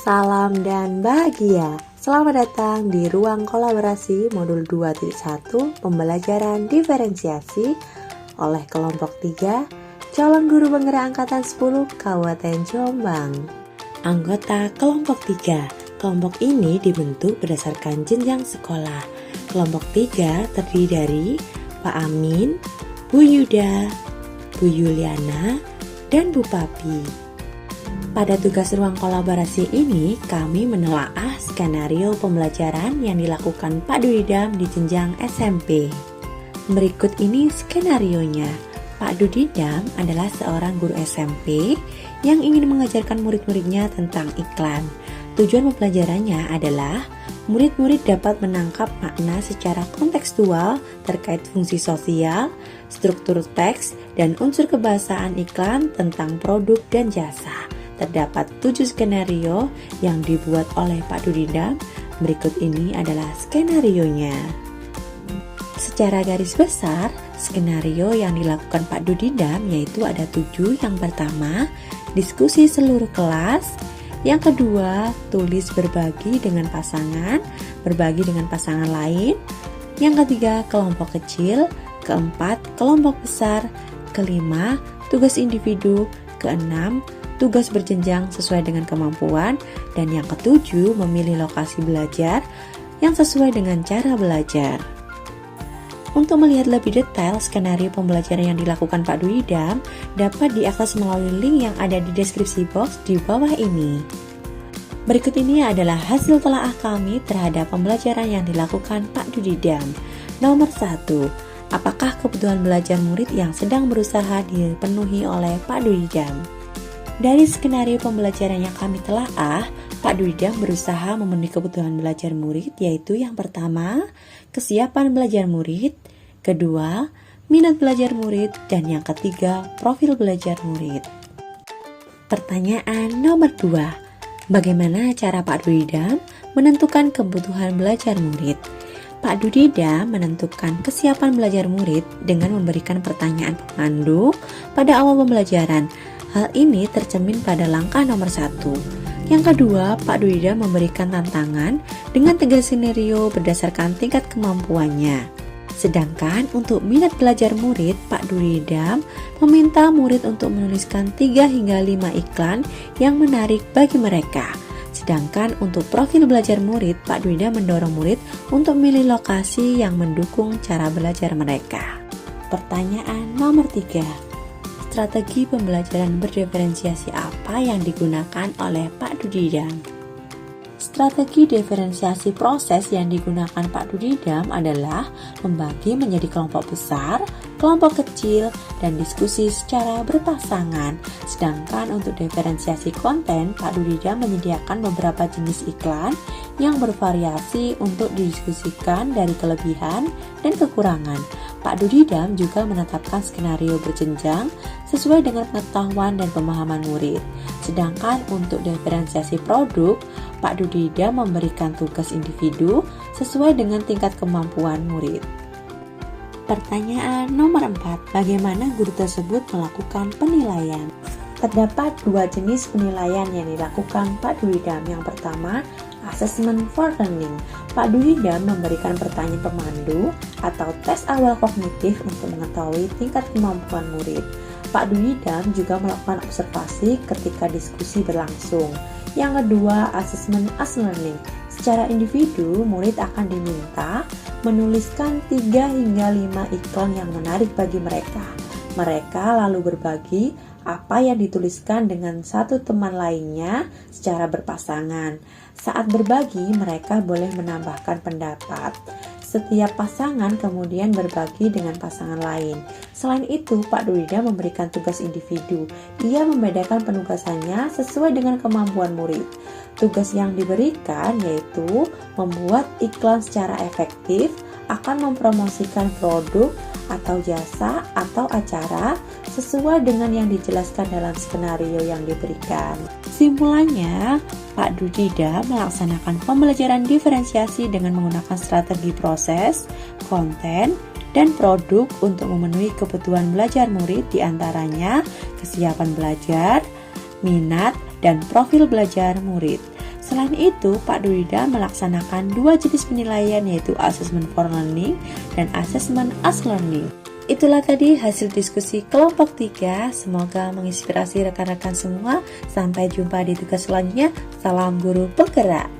Salam dan bahagia. Selamat datang di ruang kolaborasi modul 2.1 pembelajaran diferensiasi oleh kelompok 3 calon guru penggerak angkatan 10 Kabupaten Jombang. Anggota kelompok 3. Kelompok ini dibentuk berdasarkan jenjang sekolah. Kelompok 3 terdiri dari Pak Amin, Bu Yuda, Bu Yuliana, dan Bu Papi. Pada tugas ruang kolaborasi ini, kami menelaah skenario pembelajaran yang dilakukan Pak Dudidam di jenjang SMP. Berikut ini skenarionya. Pak Dudidam adalah seorang guru SMP yang ingin mengajarkan murid-muridnya tentang iklan. Tujuan pembelajarannya adalah murid-murid dapat menangkap makna secara kontekstual terkait fungsi sosial, struktur teks, dan unsur kebahasaan iklan tentang produk dan jasa. Terdapat 7 skenario yang dibuat oleh Pak Dudidam. Berikut ini adalah skenarionya. Secara garis besar, skenario yang dilakukan Pak Dudidam yaitu ada 7. Yang pertama, diskusi seluruh kelas. Yang kedua, tulis berbagi dengan pasangan lain. Yang ketiga, kelompok kecil. Keempat, kelompok besar. Kelima, tugas individu. Keenam, tugas berjenjang sesuai dengan kemampuan. Dan yang ketujuh, memilih lokasi belajar yang sesuai dengan cara belajar. Untuk melihat lebih detail skenario pembelajaran yang dilakukan Pak Dudidam dapat diakses melalui link yang ada di deskripsi box di bawah ini. Berikut ini adalah hasil telaah kami terhadap pembelajaran yang dilakukan Pak Dudidam. Nomor 1. Apakah kebutuhan belajar murid yang sedang berusaha dipenuhi oleh Pak Dudidam? Dari skenario pembelajaran yang kami telaah, Pak Dudidam berusaha memenuhi kebutuhan belajar murid, yaitu yang pertama, kesiapan belajar murid, kedua, minat belajar murid, dan yang ketiga, profil belajar murid. Pertanyaan nomor 2. Bagaimana cara Pak Dudidam menentukan kebutuhan belajar murid? Pak Dudidam menentukan kesiapan belajar murid dengan memberikan pertanyaan pemandu pada awal pembelajaran. Hal ini tercermin pada langkah nomor 1. Yang kedua, Pak Dudidam memberikan tantangan dengan 3 skenario berdasarkan tingkat kemampuannya. Sedangkan untuk minat belajar murid, Pak Dudidam meminta murid untuk menuliskan 3 hingga 5 iklan yang menarik bagi mereka. Sedangkan untuk profil belajar murid, Pak Dudidam mendorong murid untuk memilih lokasi yang mendukung cara belajar mereka. Pertanyaan nomor 3. Strategi pembelajaran berdiferensiasi apa yang digunakan oleh Pak Dudidam? Strategi diferensiasi proses yang digunakan Pak Dudidam adalah membagi menjadi kelompok besar, kelompok kecil, dan diskusi secara berpasangan. Sedangkan untuk diferensiasi konten, Pak Dudidam menyediakan beberapa jenis iklan yang bervariasi untuk didiskusikan dari kelebihan dan kekurangan. Pak Dudidam juga menetapkan skenario berjenjang sesuai dengan pengetahuan dan pemahaman murid. Sedangkan untuk diferensiasi produk, Pak Dudidam memberikan tugas individu sesuai dengan tingkat kemampuan murid. Pertanyaan nomor 4. Bagaimana guru tersebut melakukan penilaian? Terdapat 2 jenis penilaian yang dilakukan Pak Dudidam. Yang pertama, Assessment for Learning. Pak Dudidam memberikan pertanyaan pemandu atau tes awal kognitif untuk mengetahui tingkat kemampuan murid. Pak Dudidam juga melakukan observasi ketika diskusi berlangsung. Yang kedua, Assessment as Learning. Secara individu, murid akan diminta menuliskan 3 hingga 5 iklan yang menarik bagi mereka. Mereka lalu berbagi apa yang dituliskan dengan satu teman lainnya secara berpasangan. Saat berbagi, mereka boleh menambahkan pendapat. Setiap pasangan kemudian berbagi dengan pasangan lain. Selain itu, Pak Dudidam memberikan tugas individu. Ia membedakan penugasannya sesuai dengan kemampuan murid. Tugas yang diberikan yaitu membuat iklan secara efektif, akan mempromosikan produk atau jasa atau acara sesuai dengan yang dijelaskan dalam skenario yang diberikan. Kesimpulannya, Pak Dudidam melaksanakan pembelajaran diferensiasi dengan menggunakan strategi proses, konten, dan produk untuk memenuhi kebutuhan belajar murid, diantaranya kesiapan belajar, minat, dan profil belajar murid. Selain itu, Pak Dwida melaksanakan 2 jenis penilaian, yaitu Assessment for Learning dan Assessment as Learning. Itulah tadi hasil diskusi kelompok 3. Semoga menginspirasi rekan-rekan semua. Sampai jumpa di tugas selanjutnya. Salam guru penggerak.